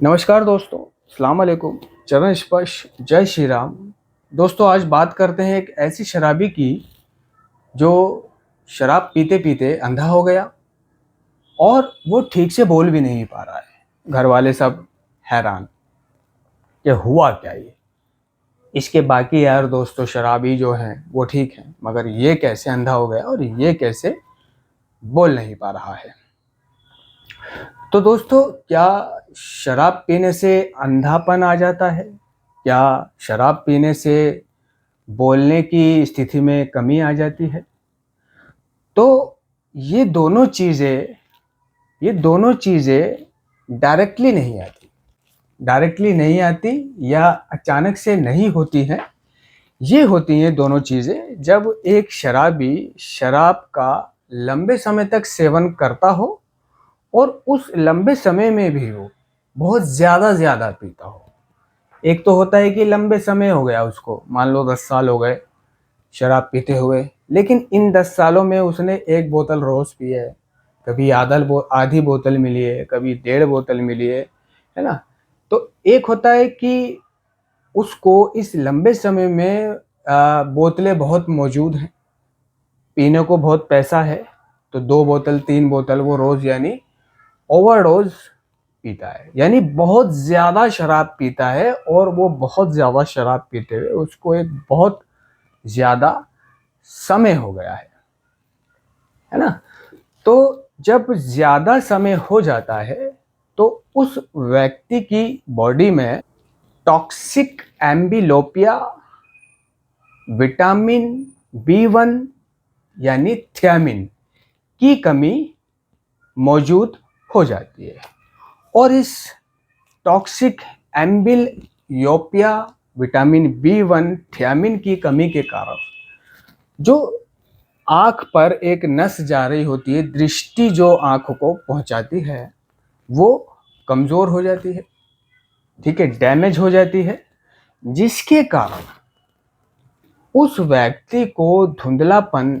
नमस्कार दोस्तों, अस्सलाम वालेकुम, चरण स्पर्श, जय श्री राम। दोस्तों आज बात करते हैं एक ऐसी शराबी की जो शराब पीते-पीते अंधा हो गया और वो ठीक से बोल भी नहीं पा रहा है। घर वाले सब हैरान कि हुआ क्या ये? इसके बाकी यार दोस्तों शराबी जो हैं वो ठीक हैं, मगर ये कैसे अंधा हो गया और ये कैसे बोल नहीं पा रहा है? तो दोस्तों क्या शराब पीने से अंधापन आ जाता है? क्या शराब पीने से बोलने की स्थिति में कमी आ जाती है? तो ये दोनों चीज़ें ये दोनों चीज़ें डायरेक्टली नहीं आती। डायरेक्टली नहीं आती या अचानक से नहीं होती हैं। ये होती हैं दोनों चीज़ें जब एक शराबी शराब का लंबे समय तक सेवन करता हो और उस लंबे समय में भी वो बहुत ज़्यादा पीता हो। एक तो होता है कि लंबे समय हो गया उसको, मान लो 10 साल हो गए शराब पीते हुए, लेकिन इन 10 सालों में उसने 1 बोतल रोज़ पी है, कभी आधी बोतल मिली है, कभी 1.5 बोतल मिली है ना? तो एक होता है कि उसको इस लंबे समय में बोतलें बहुत मौजूद हैं, पीने को बहुत पैसा है, तो 2 बोतल 3 बोतल वो रोज़ यानी ओवरडोज़ पीता है, यानी बहुत ज़्यादा शराब पीता है और वो बहुत ज़्यादा शराब पीते हुए उसको एक बहुत ज़्यादा समय हो गया है ना? तो जब ज़्यादा समय हो जाता है, तो उस व्यक्ति की बॉडी में टॉक्सिक एम्बिलोपिया, विटामिन बी1 यानी थियामिन की कमी मौजूद हो जाती है और इस टॉक्सिक एम्बिलियोपिया, विटामिन बी1, थियामिन की कमी के कारण जो आँख पर एक नस जा रही होती है, दृष्टि जो आँख को पहुँचाती है, वो कमज़ोर हो जाती है, ठीक है, डैमेज हो जाती है, जिसके कारण उस व्यक्ति को धुंधलापन,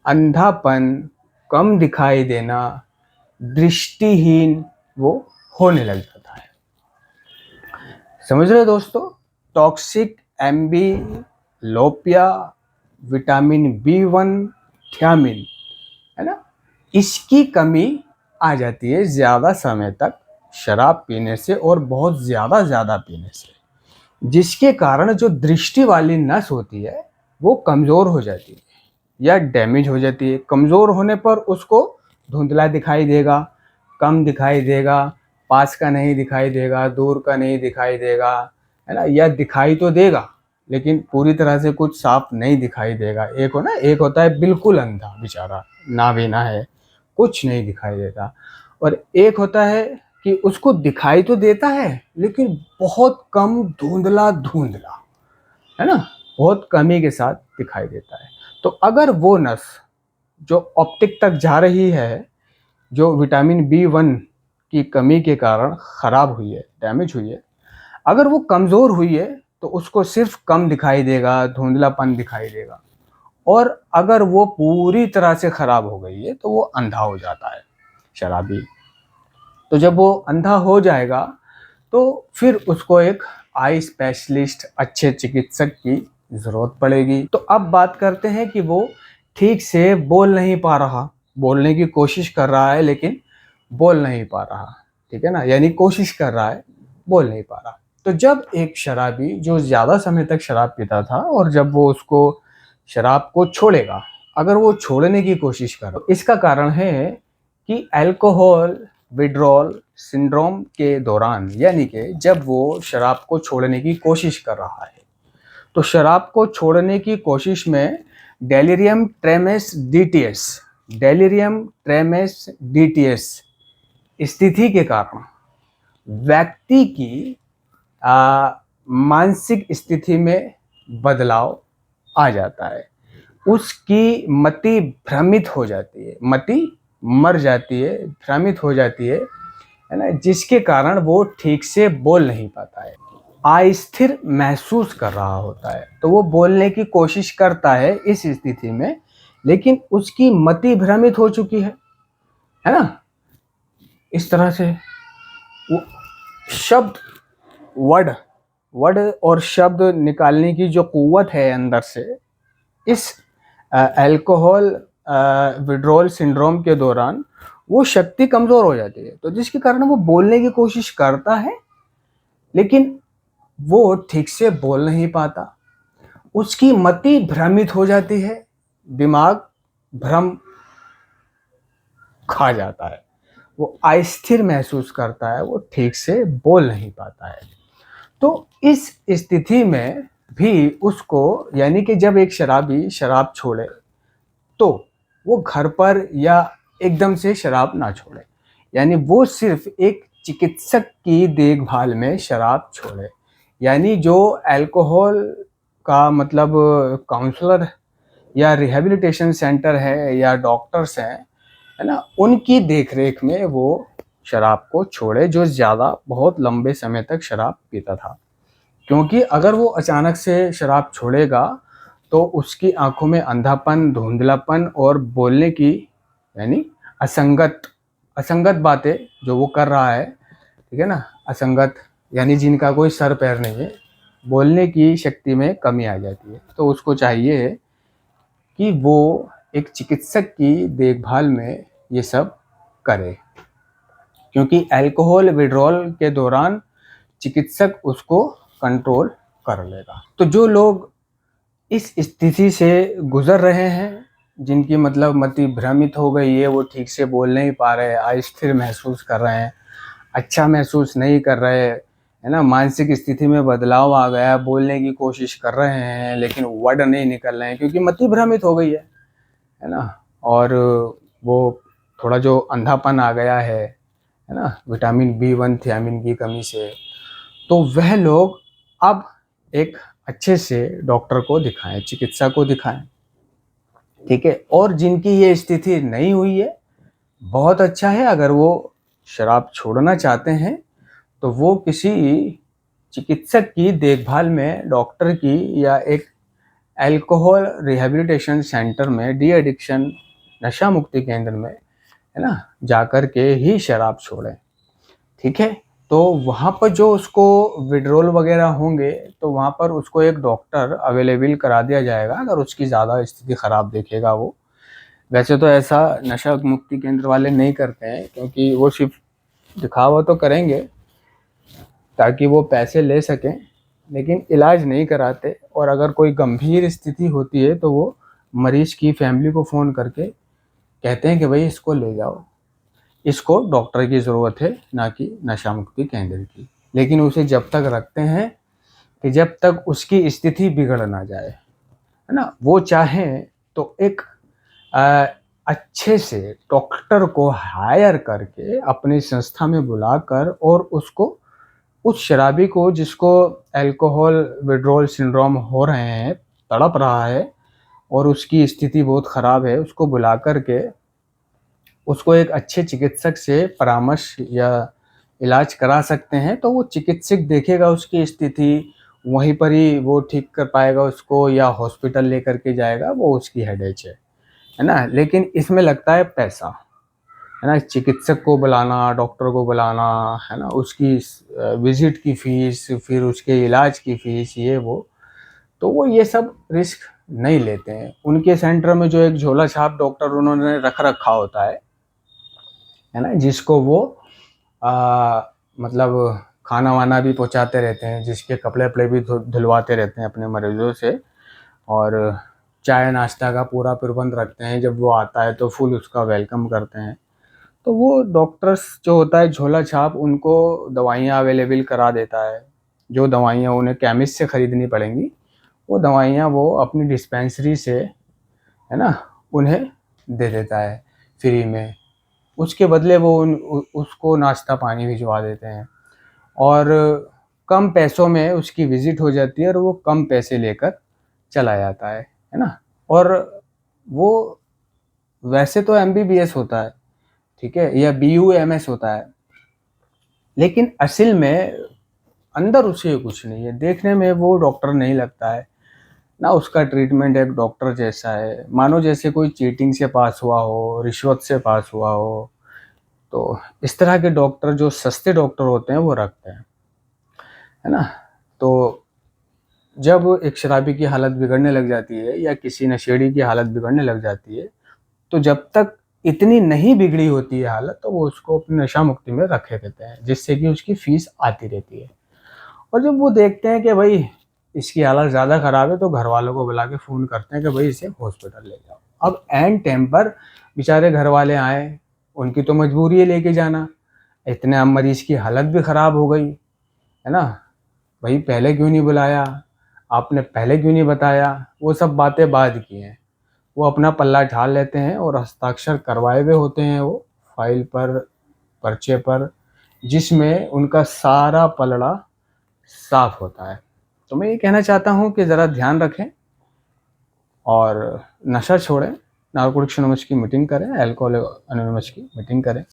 अंधापन, कम दिखाई देना, दृष्टिहीन वो होने लग जाता है। समझ रहे हो दोस्तों? टॉक्सिक एम्बिलोपिया, विटामिन बी1, थियामिन, है ना? इसकी कमी आ जाती है ज़्यादा समय तक शराब पीने से और बहुत ज़्यादा पीने से, जिसके कारण जो दृष्टि वाली नस होती है वो कमज़ोर हो जाती है या डैमेज हो जाती है। कमज़ोर होने पर उसको धुंधला दिखाई देगा, कम दिखाई देगा, पास का नहीं दिखाई देगा, दूर का नहीं दिखाई देगा, है ना? या दिखाई तो देगा लेकिन पूरी तरह से कुछ साफ नहीं दिखाई देगा। एक होता है बिल्कुल अंधा बेचारा, नाबीना है, कुछ नहीं दिखाई देता, और एक होता है कि उसको दिखाई तो देता है लेकिन बहुत कम, धुंधला, है ना? बहुत कमी के साथ दिखाई देता है। तो अगर वो नस जो ऑप्टिक तक जा रही है, जो विटामिन बी1 की कमी के कारण खराब हुई है, डैमेज हुई है, अगर वो कमज़ोर हुई है तो उसको सिर्फ कम दिखाई देगा, धुंधलापन दिखाई देगा, और अगर वो पूरी तरह से खराब हो गई है तो वो अंधा हो जाता है शराबी। तो जब वो अंधा हो जाएगा तो फिर उसको एक आई स्पेशलिस्ट, अच्छे चिकित्सक की ज़रूरत पड़ेगी। तो अब बात करते हैं कि वो ठीक से बोल नहीं पा रहा, बोलने की कोशिश कर रहा है लेकिन बोल नहीं पा रहा, ठीक है ना? यानी कोशिश कर रहा है, बोल नहीं पा रहा। तो जब एक शराबी जो ज़्यादा समय तक शराब पीता था और जब वो उसको शराब को छोड़ेगा, अगर वो छोड़ने की कोशिश करे, तो इसका कारण है कि अल्कोहल विड्रॉल सिंड्रोम के दौरान, यानी कि जब वो शराब को छोड़ने की कोशिश कर रहा है, तो शराब को छोड़ने की कोशिश में डेलिरियम ट्रेमेस डीटीएस स्थिति के कारण व्यक्ति की मानसिक स्थिति में बदलाव आ जाता है। उसकी मति भ्रमित हो जाती है, मति मर जाती है, भ्रमित हो जाती है ना? जिसके कारण वो ठीक से बोल नहीं पाता है, अस्थिर महसूस कर रहा होता है। तो वो बोलने की कोशिश करता है इस स्थिति में, लेकिन उसकी मति भ्रमित हो चुकी है ना? इस तरह से वो शब्द, वर्ड वर्ड और शब्द निकालने की जो कुव्वत है अंदर से, इस अल्कोहल विड्रॉल सिंड्रोम के दौरान वो शक्ति कमज़ोर हो जाती है। तो जिसके कारण वो बोलने की कोशिश करता है, लेकिन वो ठीक से बोल नहीं पाता। उसकी मति भ्रमित हो जाती है, दिमाग भ्रम खा जाता है, वो अस्थिर महसूस करता है, वो ठीक से बोल नहीं पाता है। तो इस स्थिति में भी उसको, यानी कि जब एक शराबी शराब छोड़े तो वो घर पर या एकदम से शराब ना छोड़े, यानी वो सिर्फ एक चिकित्सक की देखभाल में शराब छोड़े। यानी जो अल्कोहल का मतलब काउंसलर या रिहैबिलिटेशन सेंटर है या डॉक्टर्स हैं, है ना, उनकी देखरेख में वो शराब को छोड़े, जो ज़्यादा बहुत लंबे समय तक शराब पीता था। क्योंकि अगर वो अचानक से शराब छोड़ेगा तो उसकी आंखों में अंधापन, धुंधलापन और बोलने की, यानी असंगत असंगत बातें जो वो कर रहा है, ठीक है ना, असंगत यानी जिनका कोई सर पैर नहीं है, बोलने की शक्ति में कमी आ जाती है। तो उसको चाहिए कि वो एक चिकित्सक की देखभाल में ये सब करे, क्योंकि अल्कोहल विड्रॉल के दौरान चिकित्सक उसको कंट्रोल कर लेगा। तो जो लोग इस स्थिति से गुजर रहे हैं, जिनकी मतलब मति भ्रमित हो गई है, वो ठीक से बोल नहीं पा रहे, अस्थिर महसूस कर रहे हैं, अच्छा महसूस नहीं कर रहे, है ना, मानसिक स्थिति में बदलाव आ गया, बोलने की कोशिश कर रहे हैं लेकिन वर्ड नहीं निकल रहे हैं क्योंकि मति भ्रमित हो गई है ना, और वो थोड़ा जो अंधापन आ गया है ना, विटामिन B1 थियामिन की कमी से, तो वह लोग अब एक अच्छे से डॉक्टर को दिखाएं, चिकित्सा को दिखाएं, ठीक है। और जिनकी ये स्थिति नहीं हुई है, बहुत अच्छा है, अगर वो शराब छोड़ना चाहते हैं तो वो किसी चिकित्सक की देखभाल में, डॉक्टर की या एक अल्कोहल रिहैबिलिटेशन सेंटर में, डी एडिक्शन नशा मुक्ति केंद्र में, है ना, जाकर के ही शराब छोड़ें, ठीक है। तो वहाँ पर जो उसको विड्रॉल वगैरह होंगे तो वहाँ पर उसको एक डॉक्टर अवेलेबल करा दिया जाएगा, अगर उसकी ज़्यादा स्थिति ख़राब देखेगा वो। वैसे तो ऐसा नशा मुक्ति केंद्र वाले नहीं करते हैं, क्योंकि वो सिर्फ दिखावा तो करेंगे ताकि वो पैसे ले सकें, लेकिन इलाज नहीं कराते। और अगर कोई गंभीर स्थिति होती है तो वो मरीज की फैमिली को फ़ोन करके कहते हैं कि भाई इसको ले जाओ, इसको डॉक्टर की ज़रूरत है, ना कि नशा मुक्ति केंद्र की। लेकिन उसे जब तक रखते हैं कि जब तक उसकी स्थिति बिगड़ ना जाए, है ना। वो चाहें तो एक अच्छे से डॉक्टर को हायर करके अपनी संस्था में बुलाकर और उसको, उस शराबी को जिसको अल्कोहल विड्रॉल सिंड्रोम हो रहे हैं, तड़प रहा है और उसकी स्थिति बहुत ख़राब है, उसको बुला करके उसको एक अच्छे चिकित्सक से परामर्श या इलाज करा सकते हैं। तो वो चिकित्सक देखेगा उसकी स्थिति, वहीं पर ही वो ठीक कर पाएगा उसको, या हॉस्पिटल लेकर के जाएगा, वो उसकी हेडेक है ना। लेकिन इसमें लगता है पैसा, है ना, चिकित्सक को बुलाना, डॉक्टर को बुलाना, है ना, उसकी विजिट की फ़ीस, फिर उसके इलाज की फ़ीस, ये वो, तो वो ये सब रिस्क नहीं लेते हैं। उनके सेंटर में जो एक झोला छाप डॉक्टर उन्होंने रख रखा होता है ना, जिसको वो मतलब खाना वाना भी पहुंचाते रहते हैं, जिसके कपड़े वपड़े भी धुलवाते रहते हैं अपने मरीजों से, और चाय नाश्ता का पूरा प्रबंध रखते हैं। जब वो आता है तो फुल उसका वेलकम करते हैं। तो वो डॉक्टर्स जो होता है झोला छाप, उनको दवाइयाँ अवेलेबल करा देता है। जो दवाइयाँ उन्हें केमिस्ट से ख़रीदनी पड़ेंगी, वो दवाइयाँ वो अपनी डिस्पेंसरी से, है ना, उन्हें दे देता है फ्री में। उसके बदले वो उसको नाश्ता पानी भिजवा देते हैं, और कम पैसों में उसकी विज़िट हो जाती है और वो कम पैसे लेकर चला जाता है ना। और वो वैसे तो MBBS होता है, ठीक है, या BUMS होता है, लेकिन असल में अंदर उसे कुछ नहीं है, देखने में वो डॉक्टर नहीं लगता है ना, उसका ट्रीटमेंट एक डॉक्टर जैसा है, मानो जैसे कोई चीटिंग से पास हुआ हो, रिश्वत से पास हुआ हो। तो इस तरह के डॉक्टर जो सस्ते डॉक्टर होते हैं वो रखते हैं, है ना। तो जब एक शराबी की हालत बिगड़ने लग जाती है या किसी नशेड़ी की हालत बिगड़ने लग जाती है, तो जब तक इतनी नहीं बिगड़ी होती है हालत, तो वो उसको अपनी नशा मुक्ति में रखे देते हैं, जिससे कि उसकी फीस आती रहती है। और जब वो देखते हैं कि भाई इसकी हालत ज़्यादा ख़राब है, तो घर वालों को बुला के फ़ोन करते हैं कि भाई इसे हॉस्पिटल ले जाओ। अब एंड टाइम पर बेचारे घर वाले आए, उनकी तो मजबूरी है लेके जाना, इतने अब मरीज़ की हालत भी ख़राब हो गई, है ना। भाई पहले क्यों नहीं बुलाया, आपने पहले क्यों नहीं बताया, वो सब बातें बाद की हैं। वो अपना पल्ला झाड़ लेते हैं और हस्ताक्षर करवाए हुए होते हैं वो फाइल पर, पर्चे पर, जिसमें उनका सारा पलड़ा साफ होता है। तो मैं ये कहना चाहता हूँ कि ज़रा ध्यान रखें और नशा छोड़ें, नारकोटिक्स एनोनिमस की मीटिंग करें, अल्कोहल एनोनिमस की मीटिंग करें।